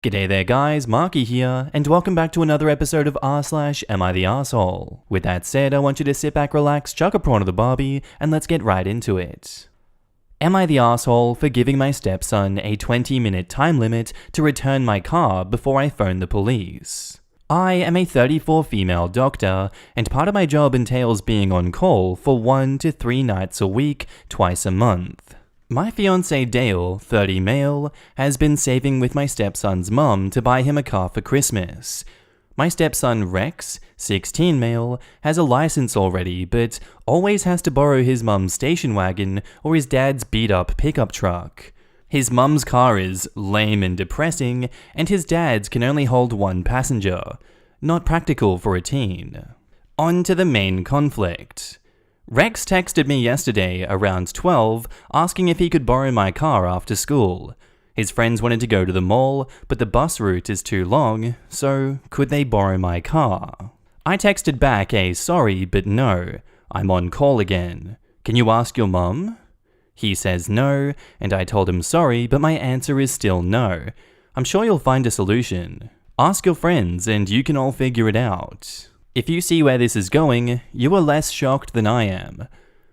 G'day there guys, Marky here, and welcome back to another episode of r/Am I the Arsehole? With that said, I want you to sit back, relax, chuck a prawn to the barbie, and let's get right into it. Am I the arsehole for giving my stepson a 20-minute time limit to return my car before I phone the police? I am a 34 female doctor, and part of my job entails being on call for 1 to 3 nights a week, twice a month. My fiancé Dale, 30 male, has been saving with my stepson's mum to buy him a car for Christmas. My stepson Rex, 16 male, has a license already, but always has to borrow his mum's station wagon or his dad's beat-up pickup truck. His mum's car is lame and depressing, and his dad's can only hold 1 passenger. Not practical for a teen. On to the main conflict. Rex texted me yesterday around 12 asking if he could borrow my car after school. His friends wanted to go to the mall, but the bus route is too long, so could they borrow my car? I texted back a sorry but no, I'm on call again. Can you ask your mum? He says no, and I told him sorry, but my answer is still no. I'm sure you'll find a solution. Ask your friends and you can all figure it out. If you see where this is going, you are less shocked than I am.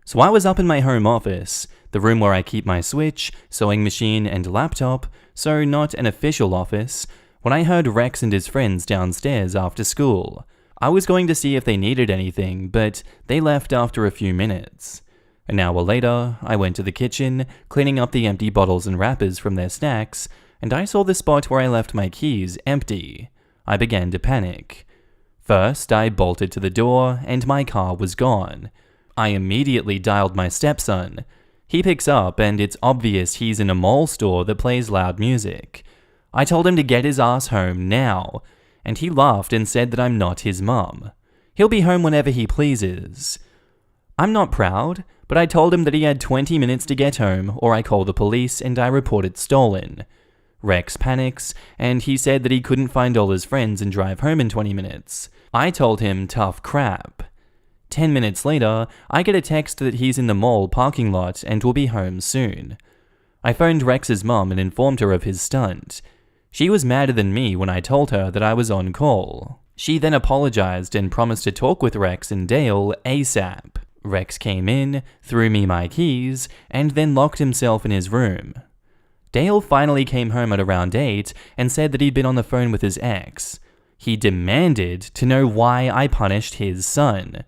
So I was up in my home office, the room where I keep my Switch, sewing machine, and laptop, so not an official office, when I heard Rex and his friends downstairs after school. I was going to see if they needed anything, but they left after a few minutes. An hour later, I went to the kitchen, cleaning up the empty bottles and wrappers from their snacks, and I saw the spot where I left my keys empty. I began to panic. First, I bolted to the door, and my car was gone. I immediately dialed my stepson. He picks up, and it's obvious he's in a mall store that plays loud music. I told him to get his ass home now, and he laughed and said that I'm not his mum. He'll be home whenever he pleases. I'm not proud, but I told him that he had 20 minutes to get home, or I call the police and I report it stolen. Rex panics, and he said that he couldn't find all his friends and drive home in 20 minutes. I told him tough crap. 10 minutes later, I get a text that he's in the mall parking lot and will be home soon. I phoned Rex's mum and informed her of his stunt. She was madder than me when I told her that I was on call. She then apologized and promised to talk with Rex and Dale ASAP. Rex came in, threw me my keys, and then locked himself in his room. Dale finally came home at around 8 and said that he'd been on the phone with his ex. He demanded to know why I punished his son.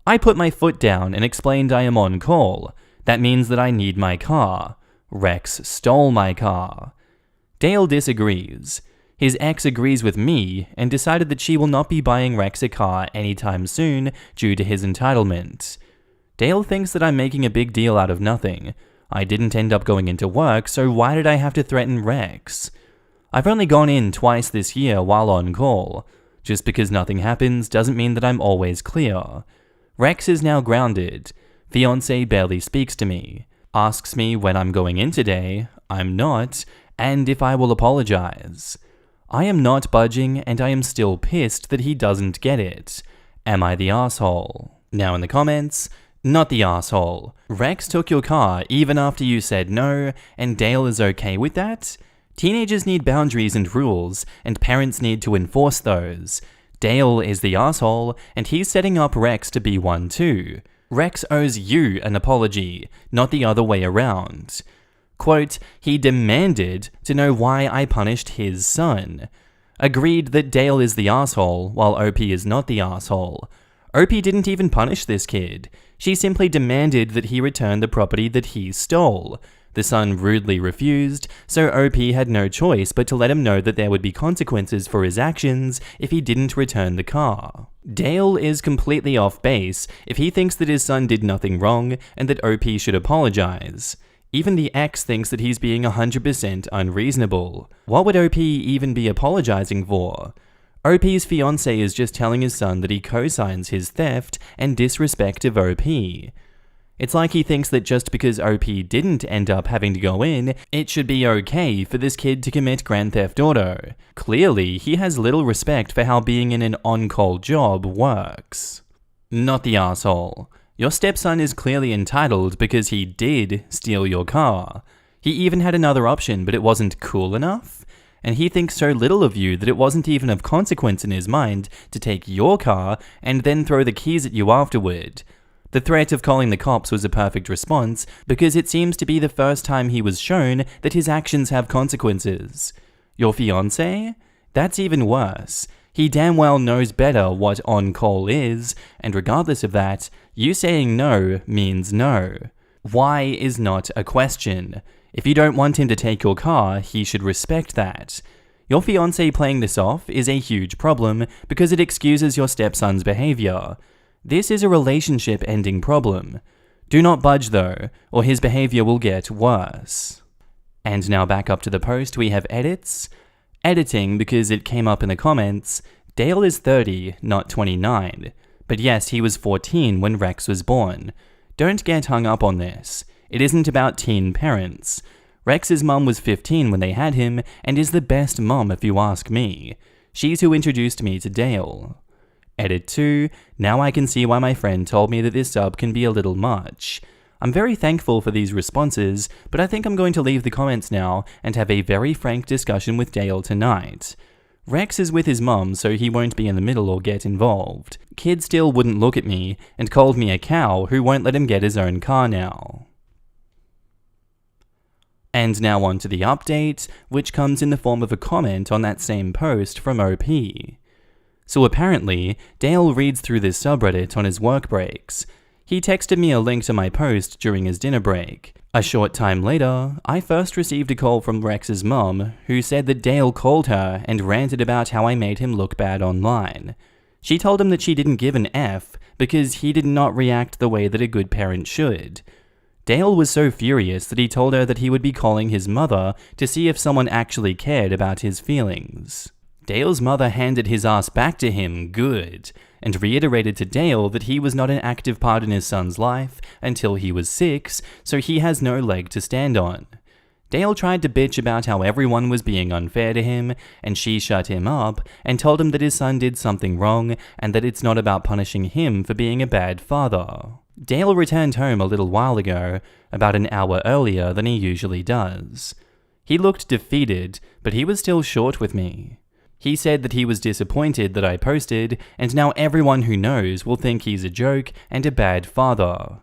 I put my foot down and explained I am on call. That means that I need my car. Rex stole my car. Dale disagrees. His ex agrees with me and decided that she will not be buying Rex a car anytime soon due to his entitlement. Dale thinks that I'm making a big deal out of nothing. I didn't end up going into work, so why did I have to threaten Rex? I've only gone in twice this year while on call. Just because nothing happens doesn't mean that I'm always clear. Rex is now grounded. Fiancé barely speaks to me. Asks me when I'm going in today. I'm not. And if I will apologize. I am not budging and I am still pissed that he doesn't get it. Am I the arsehole? Now in the comments, not the arsehole. Rex took your car even after you said no, and Dale is okay with that? Teenagers need boundaries and rules, and parents need to enforce those. Dale is the arsehole, and he's setting up Rex to be one too. Rex owes you an apology, not the other way around. Quote, he demanded to know why I punished his son. Agreed that Dale is the arsehole, while OP is not the arsehole. OP didn't even punish this kid. She simply demanded that he return the property that he stole. The son rudely refused, so OP had no choice but to let him know that there would be consequences for his actions if he didn't return the car. Dale is completely off base if he thinks that his son did nothing wrong and that OP should apologize. Even the ex thinks that he's being 100% unreasonable. What would OP even be apologizing for? OP's fiancé is just telling his son that he co-signs his theft and disrespect of OP. It's like he thinks that just because OP didn't end up having to go in, it should be okay for this kid to commit Grand Theft Auto. Clearly, he has little respect for how being in an on-call job works. Not the arsehole. Your stepson is clearly entitled because he did steal your car. He even had another option, but it wasn't cool enough? and he thinks so little of you that it wasn't even of consequence in his mind to take your car and then throw the keys at you afterward. The threat of calling the cops was a perfect response because it seems to be the first time he was shown that his actions have consequences. Your fiancé? That's even worse. He damn well knows better what on-call is, and regardless of that, you saying no means no. Why is not a question. If you don't want him to take your car, he should respect that. Your fiancé playing this off is a huge problem because it excuses your stepson's behavior. This is a relationship-ending problem. Do not budge though, or his behavior will get worse. And now back up to the post, we have edits. Editing because it came up in the comments. Dale is 30, not 29. But yes, he was 14 when Rex was born. Don't get hung up on this. It isn't about teen parents. Rex's mum was 15 when they had him, and is the best mum if you ask me. She's who introduced me to Dale. Edit 2, now I can see why my friend told me that this sub can be a little much. I'm very thankful for these responses, but I think I'm going to leave the comments now and have a very frank discussion with Dale tonight. Rex is with his mum, so he won't be in the middle or get involved. Kid still wouldn't look at me and called me a cow who won't let him get his own car now. And now on to the update, which comes in the form of a comment on that same post from OP. So apparently, Dale reads through this subreddit on his work breaks. He texted me a link to my post during his dinner break. A short time later, I first received a call from Rex's mum, who said that Dale called her and ranted about how I made him look bad online. She told him that she didn't give an F because he did not react the way that a good parent should. Dale was so furious that he told her that he would be calling his mother to see if someone actually cared about his feelings. Dale's mother handed his ass back to him good, and reiterated to Dale that he was not an active part in his son's life until he was 6, so he has no leg to stand on. Dale tried to bitch about how everyone was being unfair to him, and she shut him up and told him that his son did something wrong and that it's not about punishing him for being a bad father. Dale returned home a little while ago, about an hour earlier than he usually does. He looked defeated, but he was still short with me. He said that he was disappointed that I posted, and now everyone who knows will think he's a joke and a bad father.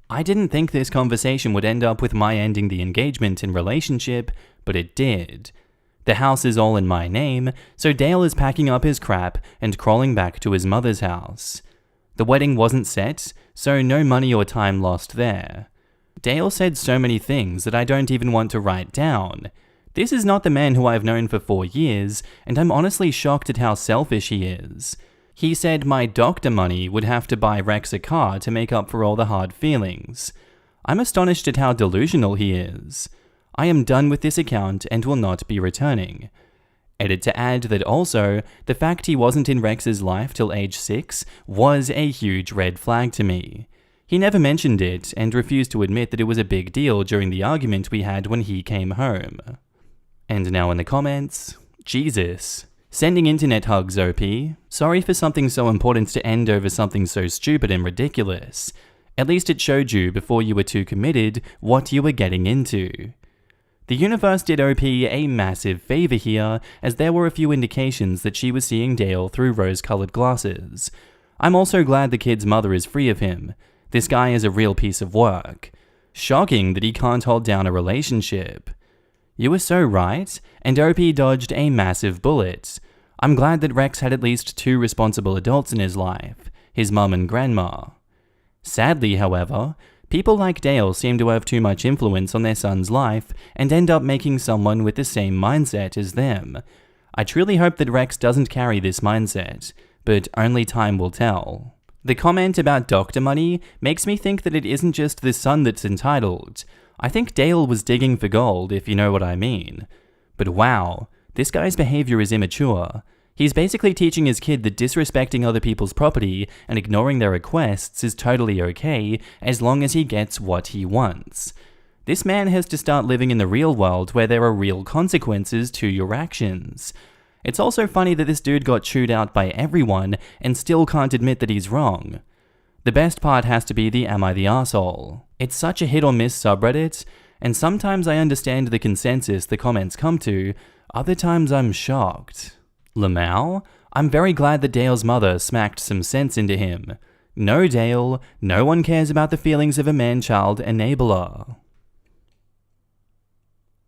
I didn't think this conversation would end up with my ending the engagement and relationship, but it did. The house is all in my name, so Dale is packing up his crap and crawling back to his mother's house. The wedding wasn't set, so no money or time lost there. Dale said so many things that I don't even want to write down. This is not the man who I've known for 4 years, and I'm honestly shocked at how selfish he is. He said my doctor money would have to buy Rex a car to make up for all the hard feelings. I'm astonished at how delusional he is. I am done with this account and will not be returning. Edit to add that also, the fact he wasn't in Rex's life till age 6 was a huge red flag to me. He never mentioned it and refused to admit that it was a big deal during the argument we had when he came home. And now in the comments, Jesus. Sending internet hugs, OP. Sorry for something so important to end over something so stupid and ridiculous. At least it showed you before you were too committed what you were getting into. The universe did OP a massive favor here, as there were a few indications that she was seeing Dale through rose-colored glasses. I'm also glad the kid's mother is free of him. This guy is a real piece of work. Shocking that he can't hold down a relationship. You were so right, and OP dodged a massive bullet. I'm glad that Rex had at least 2 responsible adults in his life, his mum and grandma. Sadly, however, people like Dale seem to have too much influence on their son's life and end up making someone with the same mindset as them. I truly hope that Rex doesn't carry this mindset, but only time will tell. The comment about doctor money makes me think that it isn't just the son that's entitled. I think Dale was digging for gold, if you know what I mean. But wow, this guy's behavior is immature. He's basically teaching his kid that disrespecting other people's property and ignoring their requests is totally okay as long as he gets what he wants. This man has to start living in the real world where there are real consequences to your actions. It's also funny that this dude got chewed out by everyone and still can't admit that he's wrong. The best part has to be the Am I the Arsehole? It's such a hit or miss subreddit, and sometimes I understand the consensus the comments come to, Other times I'm shocked. Lamau? I'm very glad that Dale's mother smacked some sense into him. No, Dale, no one cares about the feelings of a man-child enabler.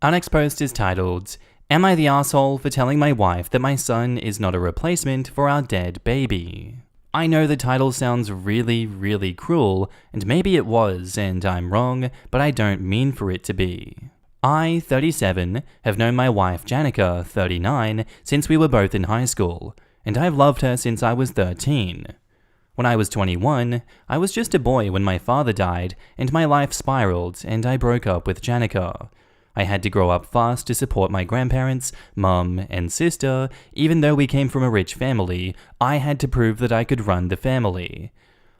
Our next post is titled, Am I the asshole for telling my wife that my son is not a replacement for our dead baby? I know the title sounds really, really cruel, and maybe it was, and I'm wrong, but I don't mean for it to be. I, 37, have known my wife Janica, 39, since we were both in high school, and I've loved her since I was 13. When I was 21, I was just a boy when my father died, and my life spiraled, and I broke up with Janica. I had to grow up fast to support my grandparents, mum, and sister. Even though we came from a rich family, I had to prove that I could run the family.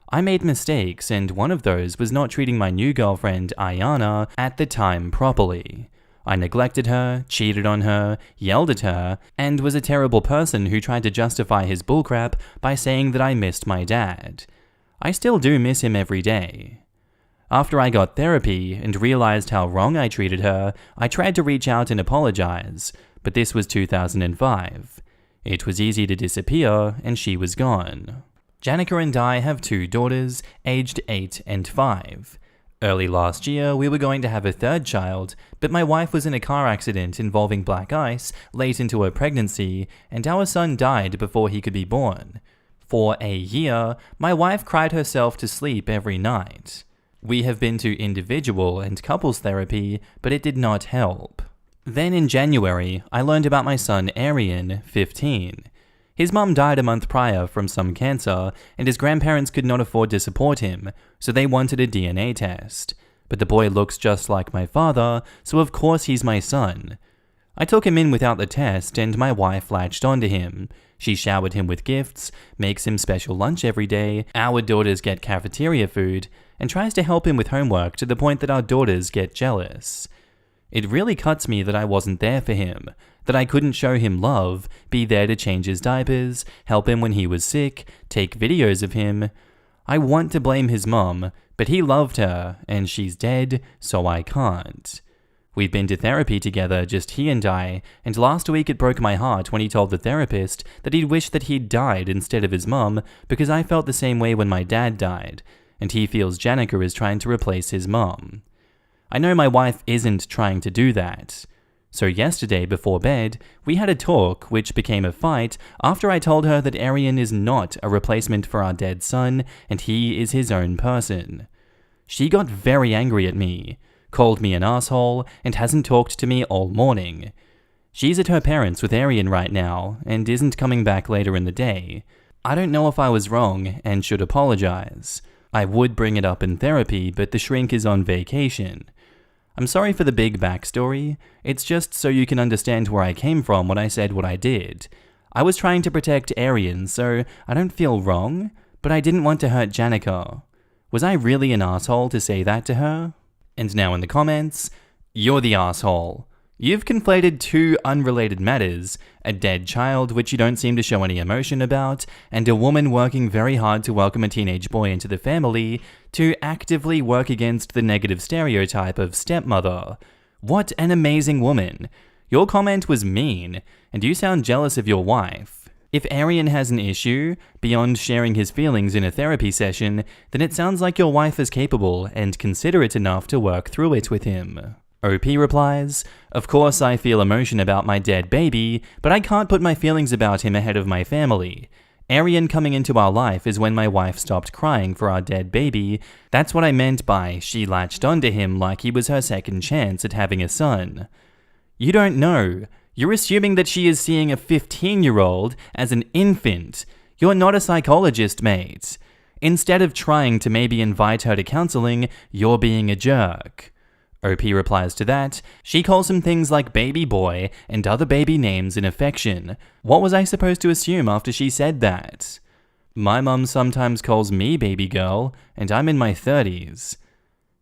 I made mistakes, and one of those was not treating my new girlfriend, AITA, at the time properly. I neglected her, cheated on her, yelled at her, and was a terrible person who tried to justify his bullcrap by saying that I missed my dad. I still do miss him every day. After I got therapy and realized how wrong I treated her, I tried to reach out and apologize, but this was 2005. It was easy to disappear, and she was gone. Janica and I have 2 daughters, aged 8 and 5. Early last year, we were going to have a 3rd child, but my wife was in a car accident involving black ice late into her pregnancy, and our son died before he could be born. For a year, my wife cried herself to sleep every night. We have been to individual and couples therapy, but it did not help. Then in January, I learned about my son Arian, 15. His mum died a month prior from some cancer, and his grandparents could not afford to support him, so they wanted a DNA test. But the boy looks just like my father, so of course he's my son. I took him in without the test, and my wife latched onto him. She showered him with gifts, makes him special lunch every day, our daughters get cafeteria food, and tries to help him with homework to the point that our daughters get jealous. It really cuts me that I wasn't there for him, that I couldn't show him love, be there to change his diapers, help him when he was sick, take videos of him. I want to blame his mom, but he loved her, and she's dead, so I can't. We've been to therapy together, just he and I, and last week it broke my heart when he told the therapist that he'd wish that he'd died instead of his mum because I felt the same way when my dad died, and he feels Janica is trying to replace his mum. I know my wife isn't trying to do that. So yesterday before bed, we had a talk which became a fight after I told her that Arian is not a replacement for our dead son and he is his own person. She got very angry at me, called me an asshole, and hasn't talked to me all morning. She's at her parents' with Arian right now and isn't coming back later in the day. I don't know if I was wrong and should apologize. I would bring it up in therapy, but the shrink is on vacation. I'm sorry for the big backstory. It's just so you can understand where I came from when I said what I did. I was trying to protect Arian, so I don't feel wrong, but I didn't want to hurt Janica. Was I really an asshole to say that to her? And now in the comments, you're the asshole. You've conflated 2 unrelated matters, a dead child which you don't seem to show any emotion about, and a woman working very hard to welcome a teenage boy into the family, to actively work against the negative stereotype of stepmother. What an amazing woman. Your comment was mean, and you sound jealous of your wife. If Arian has an issue, beyond sharing his feelings in a therapy session, then it sounds like your wife is capable and considerate enough to work through it with him. OP replies, "Of course I feel emotion about my dead baby, but I can't put my feelings about him ahead of my family. Arian coming into our life is when my wife stopped crying for our dead baby. That's what I meant by she latched onto him like he was her second chance at having a son. You don't know. You're assuming that she is seeing a 15-year-old as an infant. You're not a psychologist, mate. Instead of trying to maybe invite her to counseling, you're being a jerk." OP replies to that, "She calls him things like baby boy and other baby names in affection. What was I supposed to assume after she said that? My mum sometimes calls me baby girl, and I'm in my 30s.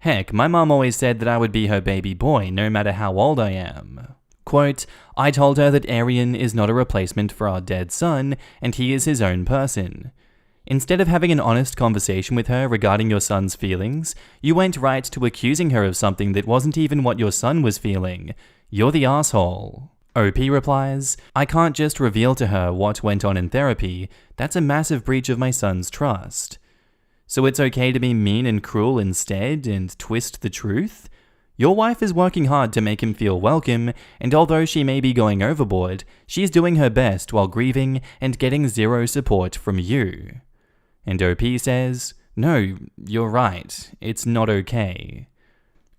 Heck, my mum always said that I would be her baby boy no matter how old I am. Quote, I told her that Arian is not a replacement for our dead son, and he is his own person. Instead of having an honest conversation with her regarding your son's feelings, you went right to accusing her of something that wasn't even what your son was feeling. You're the asshole." OP replies, I can't just reveal to her what went on in therapy. That's a massive breach of my son's trust. So it's okay to be mean and cruel instead and twist the truth? Your wife is working hard to make him feel welcome, and although she may be going overboard, she's doing her best while grieving and getting zero support from you. And OP says, no, you're right, it's not okay.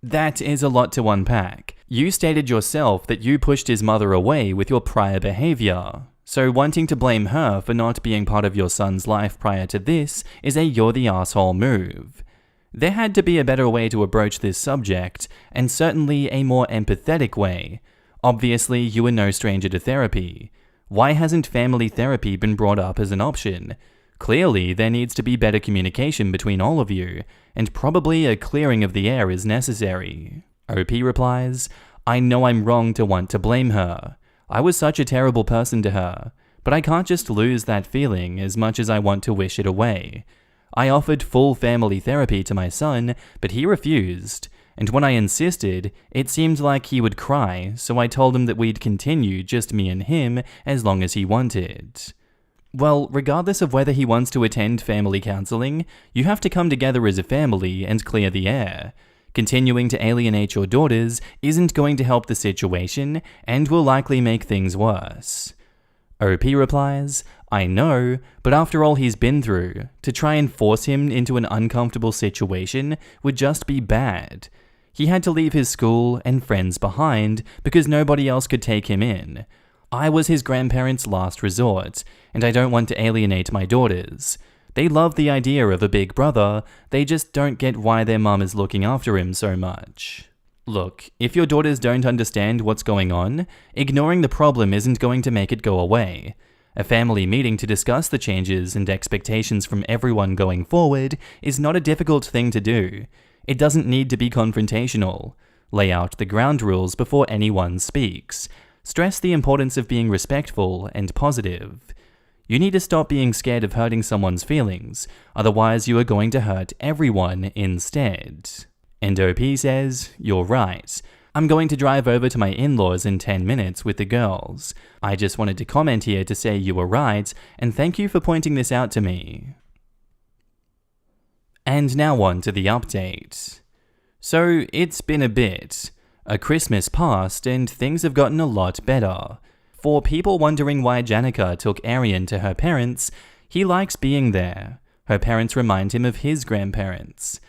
That is a lot to unpack. You stated yourself that you pushed his mother away with your prior behavior. So wanting to blame her for not being part of your son's life prior to this is a you're the asshole move. There had to be a better way to approach this subject, and certainly a more empathetic way. Obviously, you are no stranger to therapy. Why hasn't family therapy been brought up as an option? Clearly, there needs to be better communication between all of you, and probably a clearing of the air is necessary. OP replies, I know I'm wrong to want to blame her. I was such a terrible person to her, but I can't just lose that feeling as much as I want to wish it away. I offered full family therapy to my son, but he refused, and when I insisted, it seemed like he would cry, so I told him that we'd continue just me and him as long as he wanted. Well, regardless of whether he wants to attend family counseling, you have to come together as a family and clear the air. Continuing to alienate your daughters isn't going to help the situation and will likely make things worse. OP replies, I know, but after all he's been through, to try and force him into an uncomfortable situation would just be bad. He had to leave his school and friends behind because nobody else could take him in. I was his grandparents' last resort, and I don't want to alienate my daughters. They love the idea of a big brother, they just don't get why their mum is looking after him so much. Look, if your daughters don't understand what's going on, ignoring the problem isn't going to make it go away. A family meeting to discuss the changes and expectations from everyone going forward is not a difficult thing to do. It doesn't need to be confrontational. Lay out the ground rules before anyone speaks. Stress the importance of being respectful and positive. You need to stop being scared of hurting someone's feelings, otherwise you are going to hurt everyone instead. And OP says, you're right. I'm going to drive over to my in-laws in 10 minutes with the girls. I just wanted to comment here to say you were right, and thank you for pointing this out to me. And now on to the update. So, it's been a bit. A Christmas passed and things have gotten a lot better. For people wondering why Janica took Arian to her parents, he likes being there. Her parents remind him of his grandparents.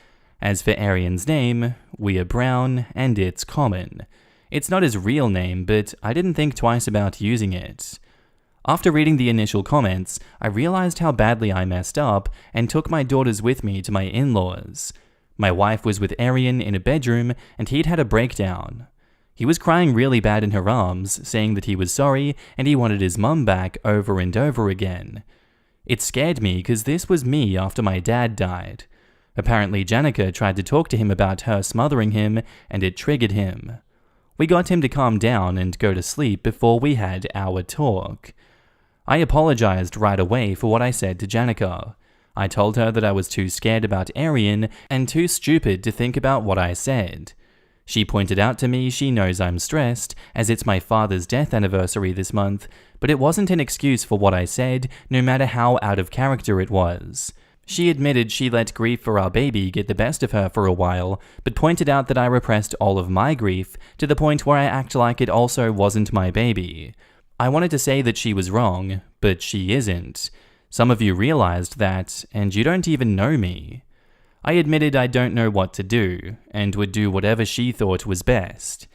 As for Arian's name, we are brown and it's common. It's not his real name, but I didn't think twice about using it. After reading the initial comments, I realized how badly I messed up and took my daughters with me to my in-laws. My wife was with Arian in a bedroom and he'd had a breakdown. He was crying really bad in her arms, saying that he was sorry and he wanted his mum back over and over again. It scared me because this was me after my dad died. Apparently Janica tried to talk to him about her smothering him and it triggered him. We got him to calm down and go to sleep before we had our talk. I apologized right away for what I said to Janica. I told her that I was too scared about Arian and too stupid to think about what I said. She pointed out to me she knows I'm stressed, as it's my father's death anniversary this month, but it wasn't an excuse for what I said, no matter how out of character it was. She admitted she let grief for our baby get the best of her for a while, but pointed out that I repressed all of my grief to the point where I act like it also wasn't my baby. I wanted to say that she was wrong, but she isn't. Some of you realized that, and you don't even know me. I admitted I don't know what to do, and would do whatever she thought was best.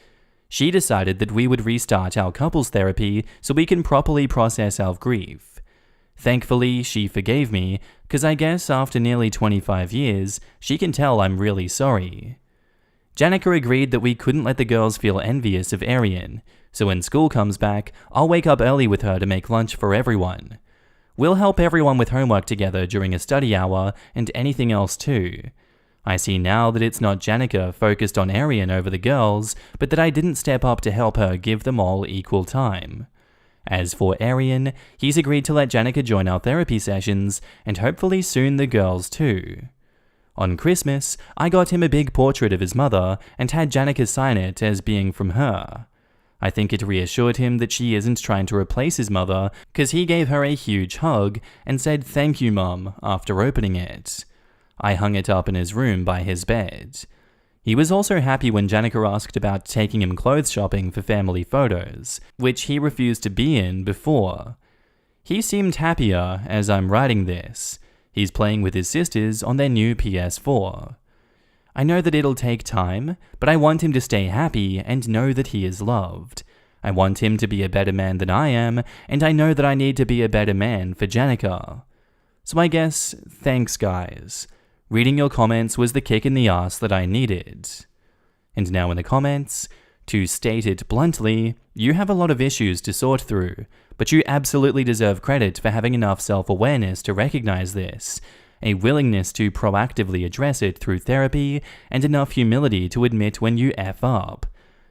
She decided that we would restart our couples therapy so we can properly process our grief. Thankfully, she forgave me, because I guess after nearly 25 years, she can tell I'm really sorry. Janica agreed that we couldn't let the girls feel envious of Arian, so when school comes back, I'll wake up early with her to make lunch for everyone. We'll help everyone with homework together during a study hour and anything else too. I see now that it's not Janica focused on Arian over the girls, but that I didn't step up to help her give them all equal time. As for Arian, he's agreed to let Janica join our therapy sessions, and hopefully soon the girls too. On Christmas, I got him a big portrait of his mother and had Janica sign it as being from her. I think it reassured him that she isn't trying to replace his mother, because he gave her a huge hug and said "Thank you, Mum" after opening it. I hung it up in his room by his bed. He was also happy when Janica asked about taking him clothes shopping for family photos, which he refused to be in before. He seemed happier as I'm writing this. He's playing with his sisters on their new PS4. I know that it'll take time, but I want him to stay happy and know that he is loved. I want him to be a better man than I am, and I know that I need to be a better man for Janica. So I guess, thanks guys. Reading your comments was the kick in the ass that I needed. And now in the comments, to state it bluntly, you have a lot of issues to sort through, but you absolutely deserve credit for having enough self-awareness to recognize this, a willingness to proactively address it through therapy, and enough humility to admit when you F up.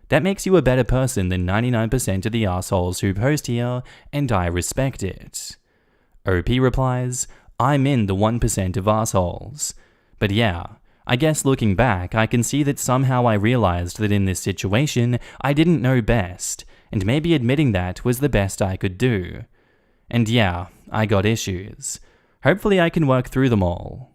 That makes you a better person than 99% of the assholes who post here, and I respect it. OP replies, I'm in the 1% of assholes. But yeah, I guess looking back, I can see that somehow I realized that in this situation, I didn't know best, and maybe admitting that was the best I could do. And yeah, I got issues. Hopefully I can work through them all.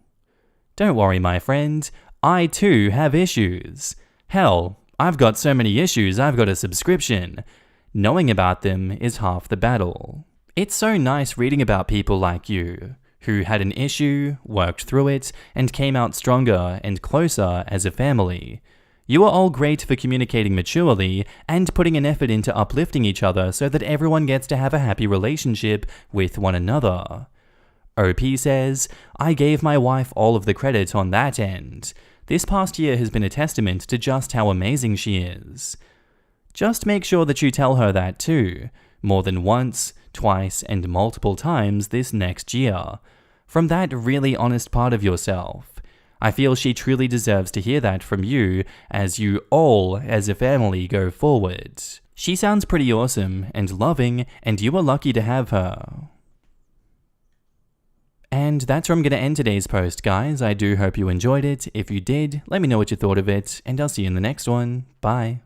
Don't worry, my friend, I too have issues. Hell, I've got so many issues I've got a subscription. Knowing about them is half the battle. It's so nice reading about people like you, who had an issue, worked through it, and came out stronger and closer as a family. You are all great for communicating maturely and putting an effort into uplifting each other so that everyone gets to have a happy relationship with one another. OP says, I gave my wife all of the credit on that end. This past year has been a testament to just how amazing she is. Just make sure that you tell her that too, more than once, twice, and multiple times this next year. From that really honest part of yourself. I feel she truly deserves to hear that from you as you all, as a family, go forward. She sounds pretty awesome and loving, and you are lucky to have her. And that's where I'm going to end today's post, guys. I do hope you enjoyed it. If you did, let me know what you thought of it, and I'll see you in the next one. Bye.